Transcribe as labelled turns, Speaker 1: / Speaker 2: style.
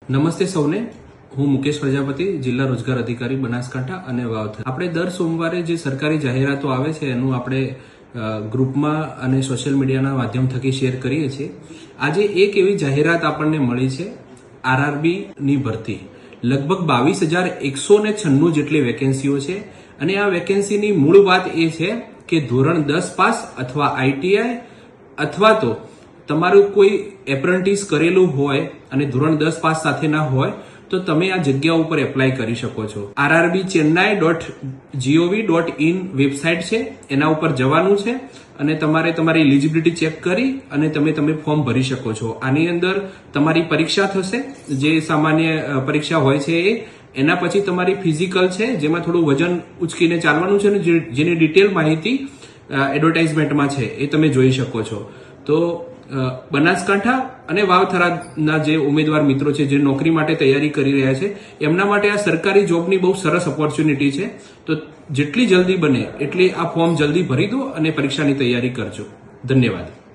Speaker 1: નમસ્તે સૌને, હું મુકેશ પ્રજાપતિ, જિલ્લા રોજગાર અધિકારી બનાસકાંઠા અને વાવથરા. આપણે દર સોમવારે જે સરકારી જાહેરાતો આવે છે એનું આપણે ગ્રુપમાં અને સોશિયલ મીડિયાના માધ્યમ થકી શેર કરીએ છીએ. આજે એક એવી જાહેરાત આપણને મળી છે આરઆરબી ની ભરતી. લગભગ 22,196 જેટલી વેકેન્સીઓ છે અને આ વેકેન્સીની મૂળ વાત એ છે કે ધોરણ 10 પાસ અથવા આઈટીઆઈ અથવા તો તમારું કોઈ એપ્રેન્ટિસ કરેલું હોય અને ધોરણ 10 પાસ સાથે ના હોય તો તમે આ જગ્યા ઉપર એપ્લાય કરી શકો છો. rrbchennai.gov.in વેબસાઇટ છે, એના ઉપર જવાનું છે અને તમારે તમારી એલિજિબિલિટી ચેક કરી અને તમે ફોર્મ ભરી શકો છો. આની અંદર તમારી પરીક્ષા થશે, જે સામાન્ય પરીક્ષા હોય છે એના પછી તમારી ફિઝિકલ છે, જેમાં થોડું વજન ઉચકીને ચાલવાનું છે અને જેની ડિટેલ માહિતી એડવર્ટાઇઝમેન્ટમાં છે એ તમે જોઈ શકો છો. તો બનાસકાંઠા અને વાવથરાના જે ઉમેદવાર મિત્રો છે જે નોકરી માટે તૈયારી કરી રહ્યા છે એમના માટે આ સરકારી જોબની બહુ સરસ ઓપોર્ચ્યુનિટી છે. તો જેટલી જલ્દી બને એટલી આ ફોર્મ જલ્દી ભરી દો અને પરીક્ષાની તૈયારી કરજો. ધન્યવાદ.